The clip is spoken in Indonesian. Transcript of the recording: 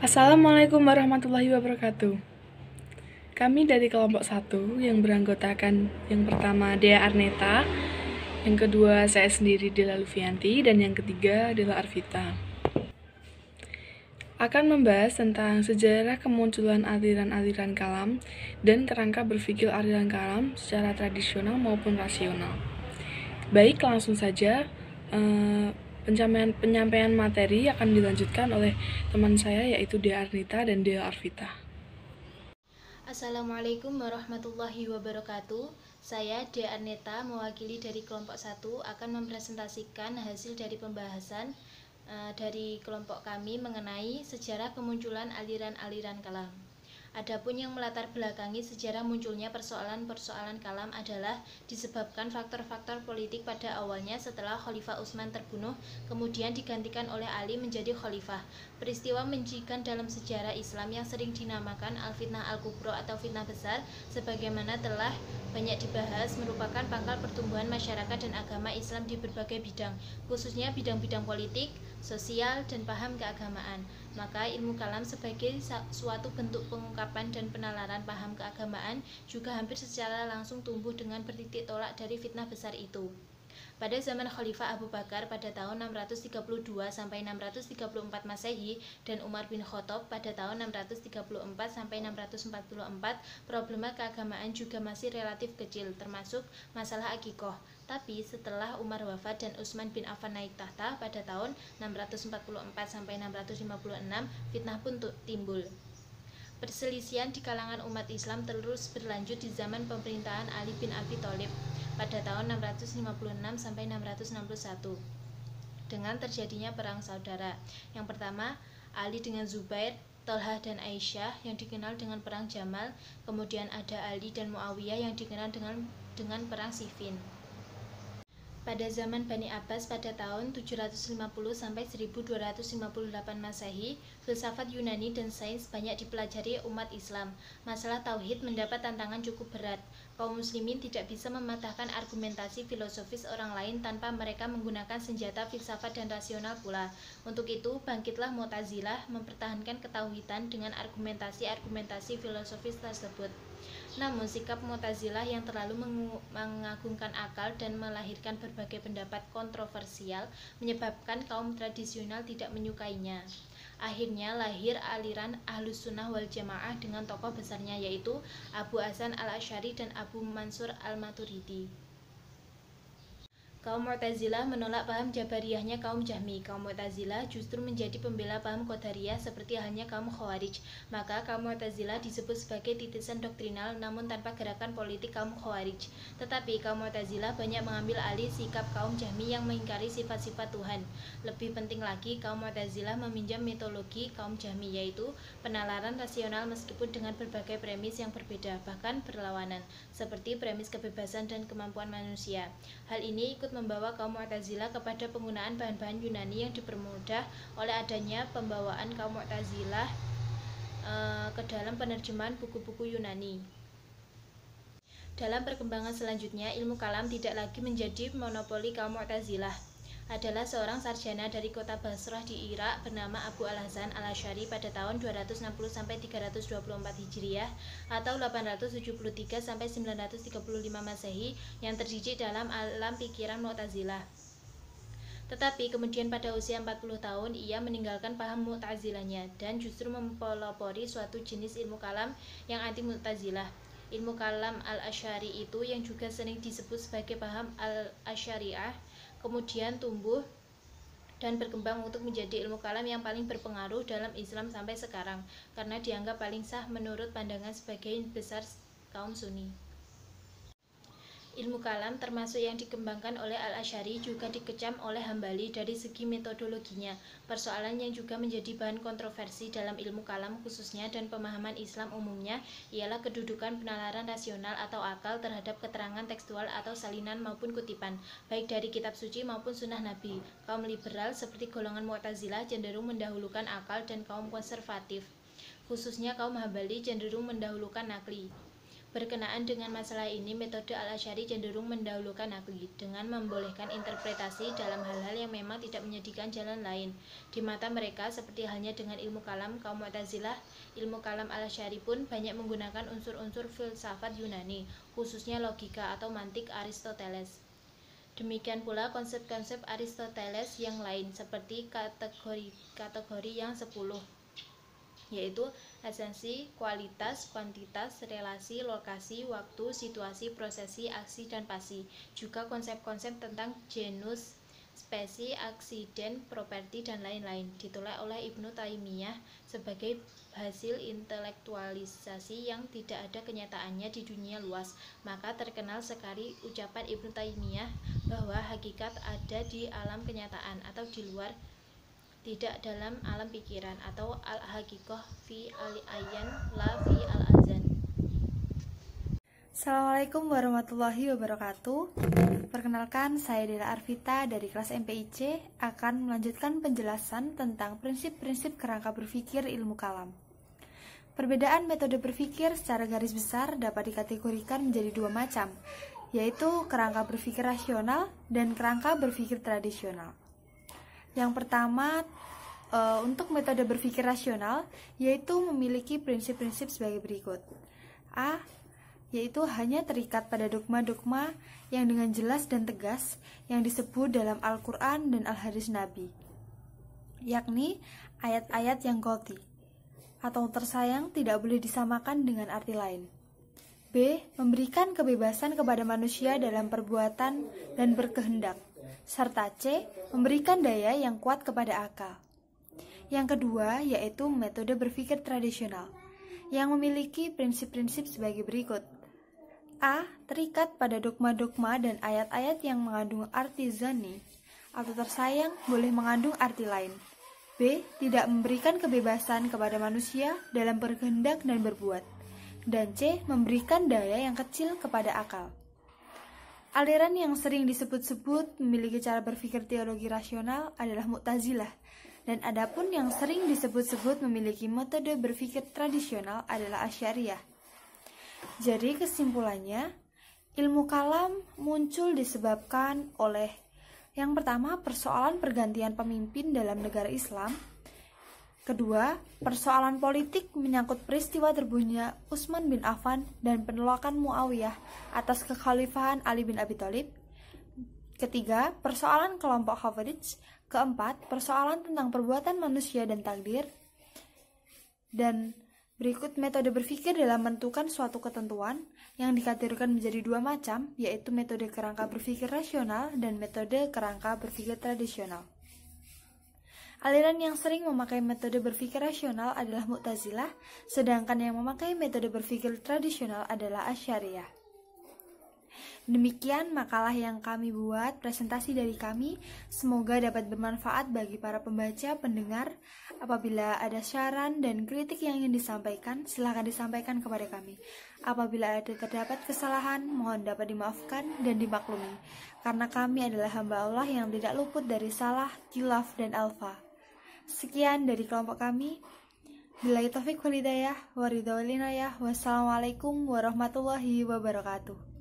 Assalamualaikum warahmatullahi wabarakatuh. Kami dari kelompok 1 yang beranggotakan yang pertama Dea Arneta, yang kedua saya sendiri Dela Lufianti, dan yang ketiga adalah Arvita. Akan membahas tentang sejarah kemunculan aliran-aliran kalam dan kerangka berpikir aliran kalam secara tradisional maupun rasional. Baik, langsung saja. Penyampaian materi akan dilanjutkan oleh teman saya yaitu Dea Arneta dan Dea Arvita. Assalamualaikum warahmatullahi wabarakatuh. Saya Dea Arneta, mewakili dari kelompok 1 akan mempresentasikan hasil dari pembahasan dari kelompok kami mengenai sejarah kemunculan aliran-aliran kalam. Adapun yang melatar belakangi sejarah munculnya persoalan-persoalan kalam adalah disebabkan faktor-faktor politik pada awalnya setelah Khalifah Utsman terbunuh, kemudian digantikan oleh Ali menjadi khalifah. Peristiwa menjikan dalam sejarah Islam yang sering dinamakan Al-Fitnah Al-Kubro atau fitnah besar, sebagaimana telah banyak dibahas, merupakan pangkal pertumbuhan masyarakat dan agama Islam di berbagai bidang, khususnya bidang-bidang politik, sosial, dan paham keagamaan. Maka ilmu kalam sebagai suatu bentuk pengungkapan dan penalaran paham keagamaan juga hampir secara langsung tumbuh dengan bertitik tolak dari fitnah besar itu. Pada zaman Khalifah Abu Bakar pada tahun 632 sampai 634 Masehi dan Umar bin Khattab pada tahun 634 sampai 644, problema keagamaan juga masih relatif kecil, termasuk masalah akikoh. Tapi setelah Umar wafat dan Utsman bin Affan naik tahta pada tahun 644 sampai 656, fitnah pun timbul. Perselisihan di kalangan umat Islam terus berlanjut di zaman pemerintahan Ali bin Abi Thalib pada tahun 656 sampai 661 dengan terjadinya perang saudara. Yang pertama, Ali dengan Zubair, Thalhah dan Aisyah yang dikenal dengan perang Jamal, kemudian ada Ali dan Muawiyah yang dikenal dengan perang Siffin. Pada zaman Bani Abbas pada tahun 750 sampai 1258 Masehi, filsafat Yunani dan sains banyak dipelajari umat Islam. Masalah tauhid mendapat tantangan cukup berat. Kaum muslimin tidak bisa mematahkan argumentasi filosofis orang lain tanpa mereka menggunakan senjata filsafat dan rasional pula. Untuk itu, bangkitlah Mu'tazilah mempertahankan ketauhidan dengan argumentasi-argumentasi filosofis tersebut. Namun sikap Mu'tazilah yang terlalu mengagungkan akal dan melahirkan berbagai pendapat kontroversial menyebabkan kaum tradisional tidak menyukainya. Akhirnya lahir aliran Ahlus Sunnah wal Jamaah dengan tokoh besarnya yaitu Abu Hasan al-Asy'ari dan Abu Mansur al-Maturidi. Kaum Mu'tazilah menolak paham Jabariyahnya kaum Jahmi. Kaum Mu'tazilah justru menjadi pembela paham Qadariyah seperti halnya kaum Khawarij. Maka kaum Mu'tazilah disebut sebagai titisan doktrinal namun tanpa gerakan politik kaum Khawarij. Tetapi kaum Mu'tazilah banyak mengambil alih sikap kaum Jahmi yang mengingkari sifat-sifat Tuhan. Lebih penting lagi, kaum Mu'tazilah meminjam metodologi kaum Jahmi yaitu penalaran rasional meskipun dengan berbagai premis yang berbeda, bahkan berlawanan, seperti premis kebebasan dan kemampuan manusia. Hal ini ikut membawa kaum Mu'tazilah kepada penggunaan bahan-bahan Yunani yang dipermudah oleh adanya pembawaan kaum Mu'tazilah ke dalam penerjemahan buku-buku Yunani. Dalam perkembangan selanjutnya, ilmu kalam tidak lagi menjadi monopoli kaum Mu'tazilah. Adalah seorang sarjana dari kota Basrah di Irak bernama Abu Al-Hasan al-Asy'ari pada tahun 260 sampai 324 Hijriah atau 873 sampai 935 Masehi yang terdidik dalam alam pikiran Mu'tazilah. Tetapi kemudian pada usia 40 tahun ia meninggalkan paham Mu'tazilahnya dan justru mempelopori suatu jenis ilmu kalam yang anti Mu'tazilah. Ilmu kalam al-Asy'ari itu yang juga sering disebut sebagai paham al-Asy'ariyah kemudian tumbuh dan berkembang untuk menjadi ilmu kalam yang paling berpengaruh dalam Islam sampai sekarang karena dianggap paling sah menurut pandangan sebagian besar kaum Sunni. Ilmu kalam termasuk yang dikembangkan oleh Al-Asy'ari juga dikecam oleh Hambali dari segi metodologinya. Persoalan yang juga menjadi bahan kontroversi dalam ilmu kalam khususnya dan pemahaman Islam umumnya ialah kedudukan penalaran rasional atau akal terhadap keterangan tekstual atau salinan maupun kutipan, baik dari kitab suci maupun sunnah Nabi. Kaum liberal seperti golongan Mu'tazilah cenderung mendahulukan akal dan kaum konservatif, khususnya kaum Hambali cenderung mendahulukan nakli. Berkenaan dengan masalah ini, metode Al-Asy'ari cenderung mendahulukan naqli dengan membolehkan interpretasi dalam hal-hal yang memang tidak menyediakan jalan lain. Di mata mereka, seperti halnya dengan ilmu kalam kaum Mu'tazilah, ilmu kalam Al-Asy'ari pun banyak menggunakan unsur-unsur filsafat Yunani, khususnya logika atau mantik Aristoteles. Demikian pula konsep-konsep Aristoteles yang lain, seperti kategori yang 10, yaitu esensi, kualitas, kuantitas, relasi, lokasi, waktu, situasi, prosesi, aksi, dan pasti. Juga konsep-konsep tentang genus, spesies, aksiden, properti, dan lain-lain ditolak oleh Ibnu Taimiyah sebagai hasil intelektualisasi yang tidak ada kenyataannya di dunia luas. Maka terkenal sekali ucapan Ibnu Taimiyah bahwa hakikat ada di alam kenyataan atau di luar, tidak dalam alam pikiran, atau al-haqiqah fi al-ayan la fi al-azan. Assalamualaikum warahmatullahi wabarakatuh. Perkenalkan, saya Dela Arvita dari kelas MPIC akan melanjutkan penjelasan tentang prinsip-prinsip kerangka berpikir ilmu kalam. Perbedaan metode berpikir secara garis besar dapat dikategorikan menjadi dua macam, yaitu kerangka berpikir rasional dan kerangka berpikir tradisional. Yang pertama, untuk metode berpikir rasional, yaitu memiliki prinsip-prinsip sebagai berikut. A. Yaitu hanya terikat pada dogma-dogma yang dengan jelas dan tegas yang disebut dalam Al-Quran dan Al-Hadis Nabi, yakni ayat-ayat yang qat'i atau tersayang tidak boleh disamakan dengan arti lain. B. Memberikan kebebasan kepada manusia dalam perbuatan dan berkehendak, serta C. Memberikan daya yang kuat kepada akal. Yang kedua, yaitu metode berpikir tradisional, yang memiliki prinsip-prinsip sebagai berikut. A. Terikat pada dogma-dogma dan ayat-ayat yang mengandung arti zani atau tersayang boleh mengandung arti lain. B. Tidak memberikan kebebasan kepada manusia dalam berkehendak dan berbuat. Dan C. Memberikan daya yang kecil kepada akal. Aliran yang sering disebut-sebut memiliki cara berpikir teologi rasional adalah Mu'tazilah, dan adapun yang sering disebut-sebut memiliki metode berpikir tradisional adalah Asy'ariyah. Jadi kesimpulannya, ilmu kalam muncul disebabkan oleh yang pertama, persoalan pergantian pemimpin dalam negara Islam. Kedua, persoalan politik menyangkut peristiwa terbunuhnya Utsman bin Affan dan penolakan Muawiyah atas kekhalifahan Ali bin Abi Thalib. Ketiga, persoalan kelompok Khawarij. Keempat, persoalan tentang perbuatan manusia dan takdir. Dan berikut metode berpikir dalam menentukan suatu ketentuan yang dikategorikan menjadi dua macam, yaitu metode kerangka berpikir rasional dan metode kerangka berpikir tradisional. Aliran yang sering memakai metode berpikir rasional adalah Mu'tazilah, sedangkan yang memakai metode berpikir tradisional adalah Asy'ariyah. Demikian makalah yang kami buat, presentasi dari kami. Semoga dapat bermanfaat bagi para pembaca, pendengar. Apabila ada saran dan kritik yang ingin disampaikan, silakan disampaikan kepada kami. Apabila ada terdapat kesalahan, mohon dapat dimaafkan dan dimaklumi, karena kami adalah hamba Allah yang tidak luput dari salah, khilaf, dan alfa. Sekian dari kelompok kami. Billahi taufiq wal hidayah, wa ridha wal inayah. Wassalamualaikum warahmatullahi wabarakatuh.